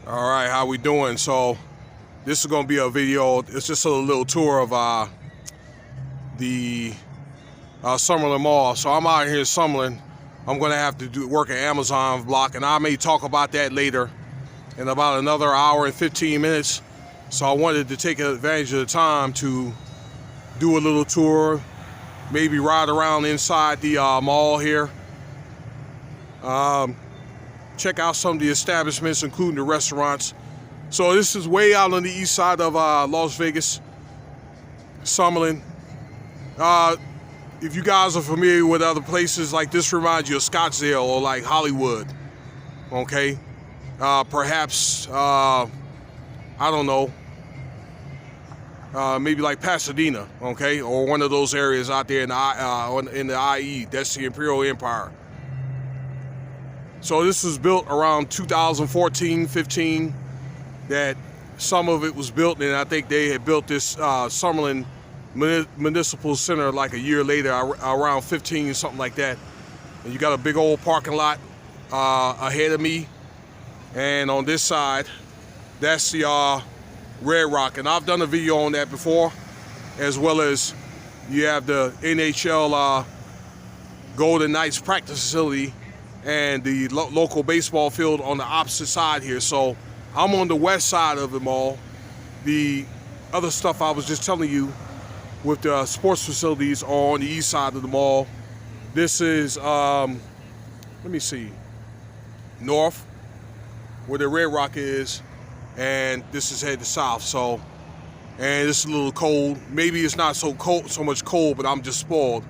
All right, how we doing? So this is going to be a video. It's just a little tour of the Summerlin Mall. So I'm out here in Summerlin. I'm going to have to work an Amazon block, and I may talk about that later in about another hour and 15 minutes. So I wanted to take advantage of the time to do a little tour, maybe ride around inside the mall here. Check out some of the establishments, including the restaurants. So this is way out on the east side of Las Vegas, Summerlin. If you guys are familiar with other places, like this reminds you of Scottsdale or like Hollywood, okay? Perhaps, I don't know, maybe like Pasadena, okay? Or one of those areas out there in the IE, that's the Imperial Empire. So this was built around 2014-15, that some of it was built, and I think they had built this Summerlin Municipal Center like a year later, around 15, something like that. And you got a big old parking lot ahead of me, and on this side, that's the Red Rock, and I've done a video on that before, as well as you have the NHL Golden Knights practice facility and the local baseball field on the opposite side here. So I'm on the west side of the mall. The other stuff I was just telling you with the sports facilities are on the east side of the mall. This is, let me see, north, where the Red Rock is, and this is headed south. So, and it's a little cold. Maybe it's not so much cold, but I'm just spoiled.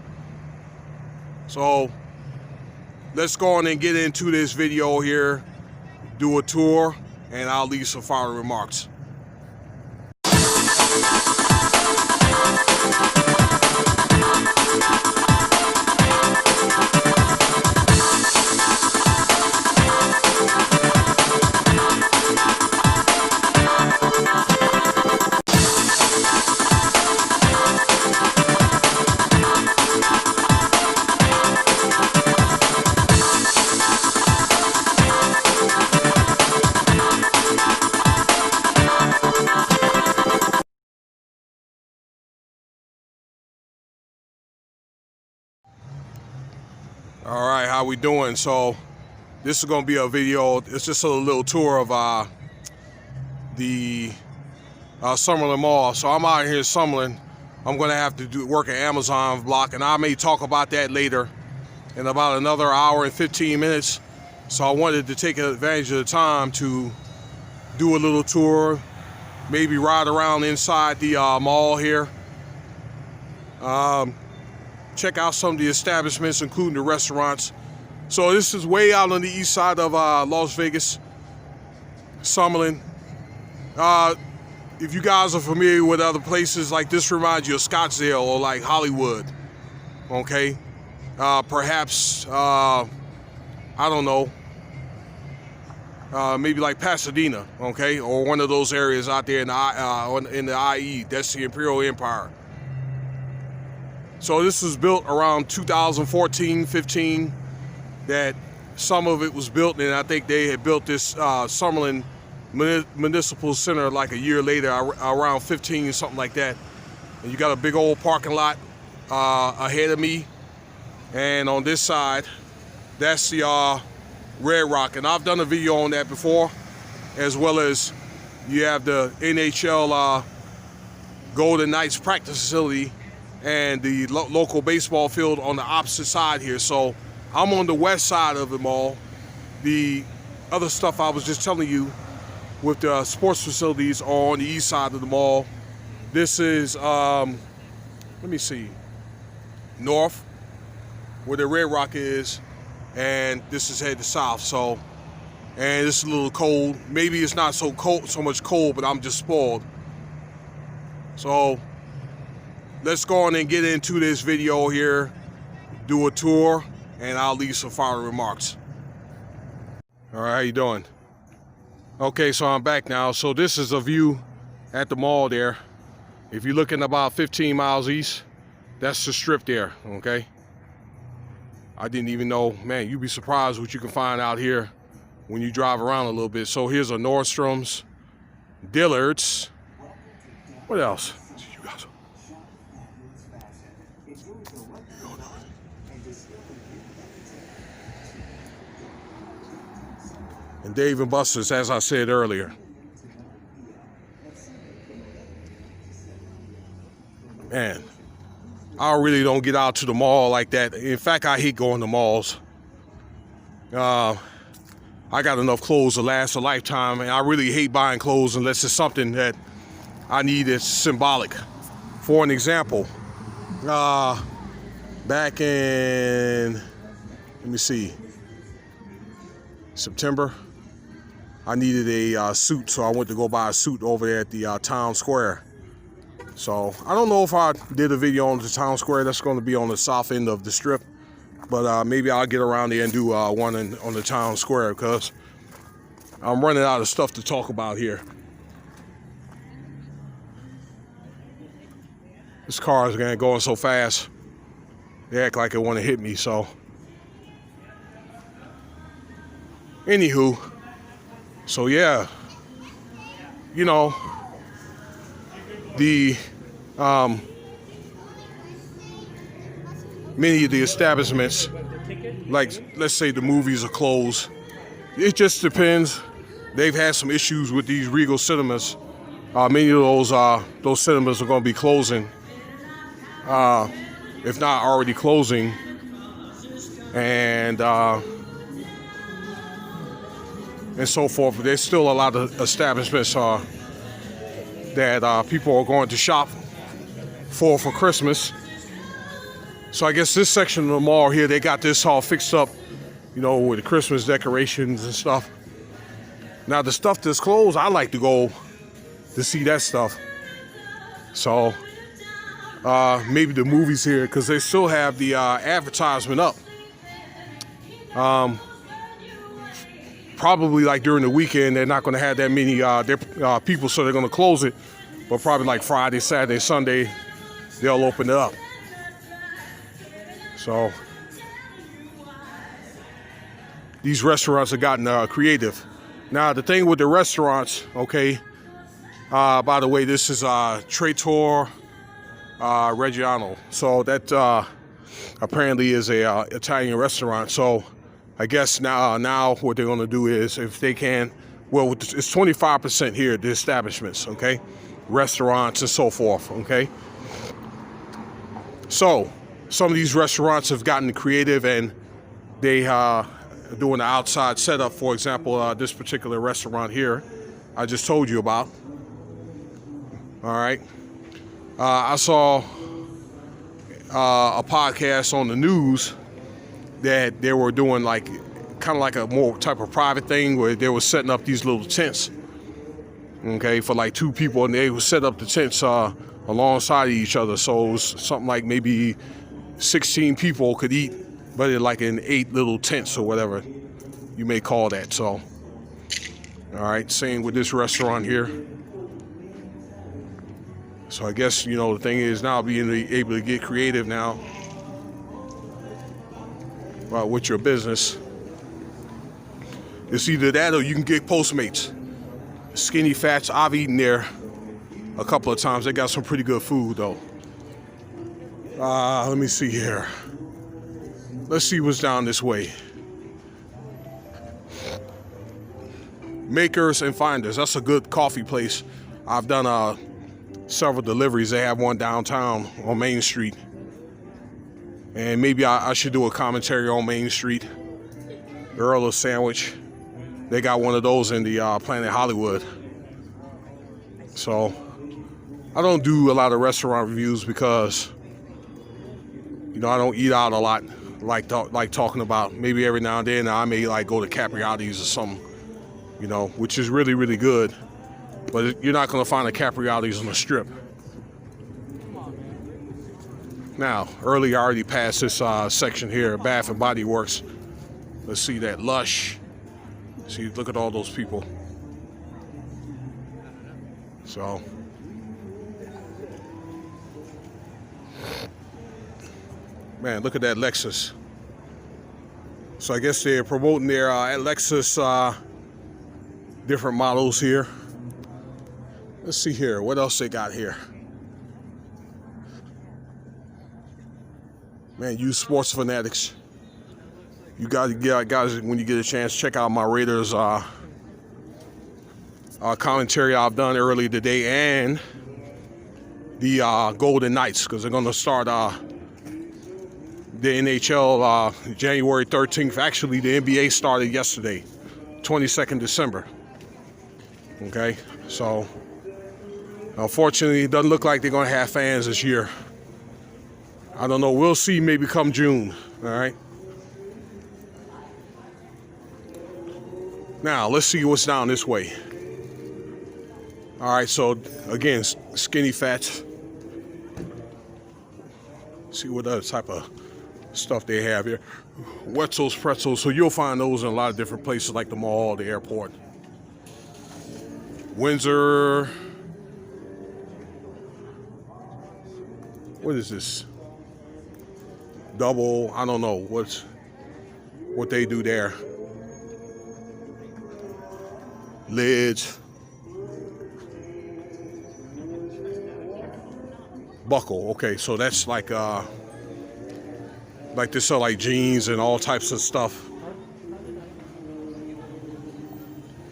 So let's go on and get into this video here, do a tour, and I'll leave some final remarks. All right, how we doing? So this is going to be a video. It's just a little tour of the Summerlin Mall. So I'm out here in Summerlin. I'm going to have to work an Amazon block, and I may talk about that later in about another hour and 15 minutes. So I wanted to take advantage of the time to do a little tour, maybe ride around inside the mall here. Check out some of the establishments, including the restaurants. So this is way out on the east side of Las Vegas, Summerlin. If you guys are familiar with other places, like this reminds you of Scottsdale or like Hollywood, okay? Perhaps, I don't know, maybe like Pasadena, okay? Or one of those areas out there in the IE, that's the Imperial Empire. So this was built around 2014-15, that some of it was built, and I think they had built this Summerlin Municipal Center like a year later, around 15, something like that. And you got a big old parking lot ahead of me, and on this side, that's the Red Rock, and I've done a video on that before, as well as you have the NHL Golden Knights practice facility and the local baseball field on the opposite side here. So I'm on the west side of the mall. The other stuff I was just telling you with the sports facilities are on the east side of the mall. This is, let me see, north, where the Red Rock is, and this is headed south. So, and it's a little cold. Maybe it's not so much cold, but I'm just spoiled. So let's go on and get into this video here, do a tour, and I'll leave some final remarks. All right, how you doing? Okay, so I'm back now. So this is a view at the mall there. If you're looking about 15 miles east, that's the strip there, okay? I didn't even know, man, you'd be surprised what you can find out here when you drive around a little bit. So here's a Nordstrom's, Dillard's. What else? You guys. And Dave and Buster's, as I said earlier. Man, I really don't get out to the mall like that. In fact, I hate going to malls. I got enough clothes to last a lifetime, and I really hate buying clothes unless it's something that I need that's symbolic. For an example, back in, let me see, September, I needed a suit, so I went to go buy a suit over there at the town square. So I don't know if I did a video on the town square. That's going to be on the south end of the strip, but maybe I'll get around there and do one on the town square, because I'm running out of stuff to talk about here. This car is going so fast. They act like it want to hit me. So anywho, so yeah, you know, the many of the establishments, like let's say the movies are closed. It just depends. They've had some issues with these Regal cinemas. Many of those cinemas are going to be closing, if not already closing, and so forth. But there's still a lot of establishments that people are going to shop for Christmas. So I guess this section of the mall here, they got this all fixed up, you know, with the Christmas decorations and stuff. Now the stuff that's closed, I like to go to see that stuff. So maybe the movies here, because they still have the advertisement up. Probably like during the weekend, they're not going to have that many people, so they're going to close it. But probably like Friday, Saturday, Sunday, they'll open it up. So these restaurants have gotten creative. Now the thing with the restaurants, okay, by the way, this is Trattor Reggiano. So that apparently is a Italian restaurant. So I guess now what they're going to do is, if they can, well, it's 25% here at the establishments, okay? Restaurants and so forth, okay? So some of these restaurants have gotten creative, and they are doing the outside setup. For example, this particular restaurant here I just told you about. All right. I saw a podcast on the news that they were doing like kind of like a more type of private thing, where they were setting up these little tents, okay, for like two people, and they would set up the tents alongside of each other. So it was something like maybe 16 people could eat, but like in 8 little tents or whatever you may call that. So, all right, same with this restaurant here. So I guess, you know, the thing is now being able to get creative now with your business. It's either that or you can get Postmates. Skinny Fats, I've eaten there a couple of times. They got some pretty good food though. Let me see here. Let's see what's down this way. Makers and Finders, that's a good coffee place. I've done several deliveries. They have one downtown on Main Street. And maybe I should do a commentary on Main Street. Earl of Sandwich. They got one of those in the Planet Hollywood. So I don't do a lot of restaurant reviews because, you know, I don't eat out a lot, like talking about. Maybe every now and then I may like go to Capriati's or something, you know, which is really, really good. But you're not going to find a Capriati's on the strip. Now, earlier I already passed this section here, Bath and Body Works. Let's see that Lush. See, look at all those people. So, man, look at that Lexus. So I guess they're promoting their Lexus different models here. Let's see here, what else they got here? Man, you sports fanatics, you guys, when you get a chance, check out my Raiders commentary I've done earlier today, and the Golden Knights, because they're going to start the NHL January 13th. Actually, the NBA started yesterday, 22nd December. Okay, so unfortunately, it doesn't look like they're going to have fans this year. I don't know. We'll see maybe come June. All right. Now, let's see what's down this way. All right, so again, skinny fats. See what other type of stuff they have here. Wetzel's pretzels. So you'll find those in a lot of different places like the mall, the airport. Windsor. What is this? Double. I don't know what they do there. Lids. Buckle. Okay, so that's like they sell like jeans and all types of stuff.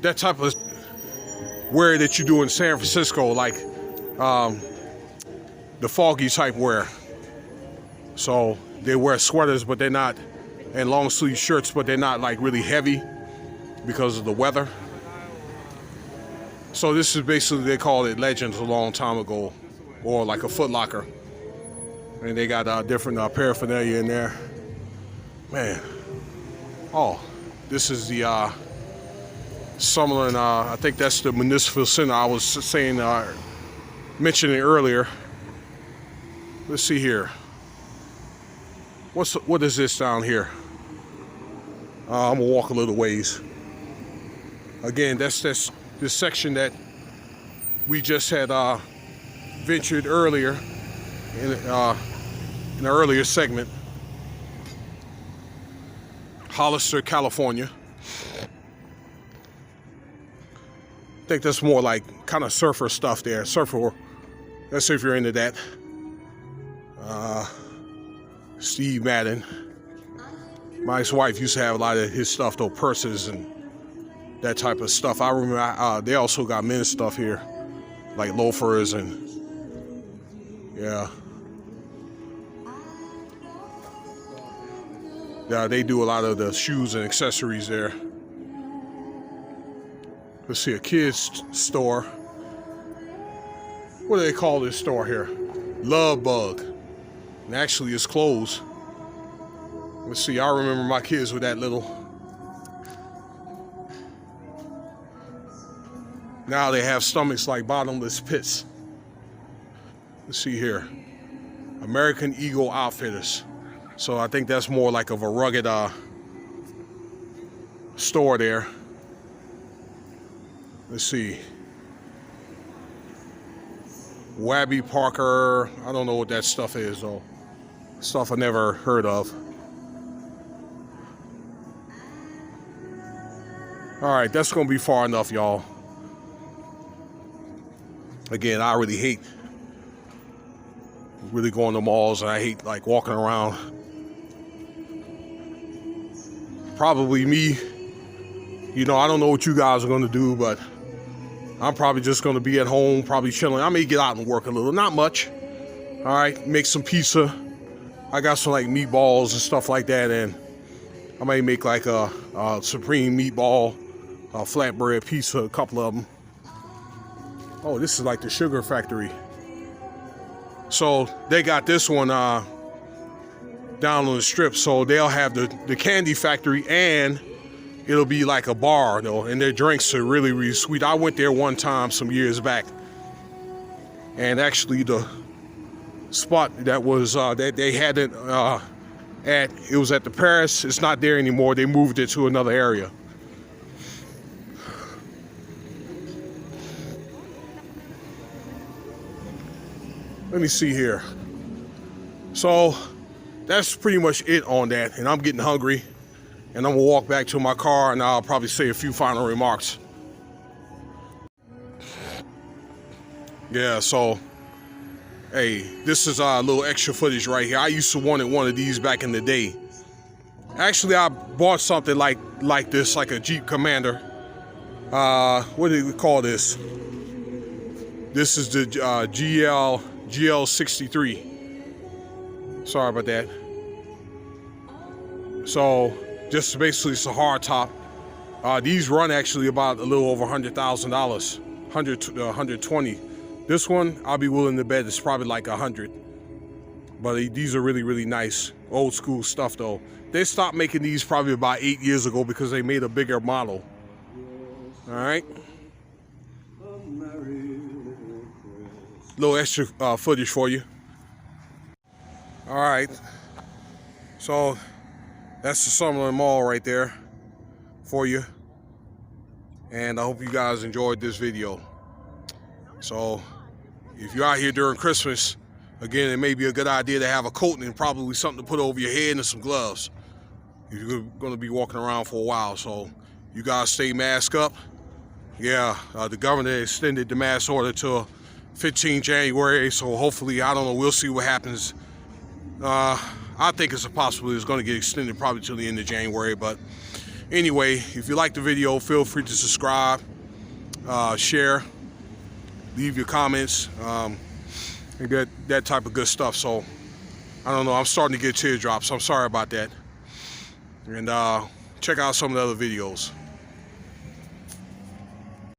That type of wear that you do in San Francisco, like the foggy type wear. So they wear sweaters, but they're not, and long sleeve shirts, but they're not like really heavy because of the weather. So this is basically, they called it Legends a long time ago, or like a Foot Locker. And they got different paraphernalia in there. Man. Oh, this is the Summerlin. I think that's the Municipal Center I was saying, mentioning earlier. Let's see here. What is this down here? I'm gonna walk a little ways. Again, that's this section that we just had ventured earlier in an earlier segment. Hollister, California. I think that's more like kind of surfer stuff there. Surfer. Let's see if you're into that. Steve Madden. My ex-wife used to have a lot of his stuff, though, purses and that type of stuff. I remember they also got men's stuff here, like loafers and yeah. Yeah, they do a lot of the shoes and accessories there. Let's see, a kids store. What do they call this store here? Love Bug. And actually it's closed. Let's see, I remember my kids were that little. Now they have stomachs like bottomless pits. Let's see here. American Eagle Outfitters. So I think that's more like of a rugged store there. Let's see. Wabby Parker. I don't know what that stuff is though. Stuff I never heard of. All right, that's gonna be far enough, y'all. Again, I really hate really going to malls, and I hate like walking around. Probably me, you know, I don't know what you guys are gonna do, but I'm probably just gonna be at home, probably chilling. I may get out and work a little, not much. All right, make some pizza. I got some like meatballs and stuff like that, and I may make like a supreme meatball, a flatbread pizza, a couple of them. Oh, this is like the sugar factory. So they got this one down on the strip. So they'll have the candy factory, and it'll be like a bar though, and their drinks are really, really sweet. I went there one time some years back, and actually the spot that was that they had it it was at the Paris. It's not there anymore. They moved it to another area. Let me see here. So that's pretty much it on that, and I'm getting hungry, and I'm gonna walk back to my car, and I'll probably say a few final remarks. Yeah, so hey, this is a little extra footage right here. I used to wanted one of these back in the day. Actually, I bought something like this, like a Jeep Commander. What do we call this? This is the GL63. Sorry about that. So just basically it's a hard top. These run actually about a little over $100,000, 100 to 120. This one I'll be willing to bet it's probably like 100. But these are really, really nice. Old school stuff though. They stopped making these probably about 8 years ago because they made a bigger model. All right. Little extra footage for you. All right. So that's the Summerlin Mall right there for you. And I hope you guys enjoyed this video. So if you're out here during Christmas, again, it may be a good idea to have a coat and probably something to put over your head and some gloves if you're going to be walking around for a while. So you guys stay masked up. Yeah, the governor extended the mask order till 15 January. So hopefully, I don't know, we'll see what happens. I think it's a possibility it's going to get extended probably till the end of January. But anyway, if you like the video, feel free to subscribe, share, leave your comments, that type of good stuff. So I don't know, I'm starting to get teardrops. I'm sorry about that. And check out some of the other videos.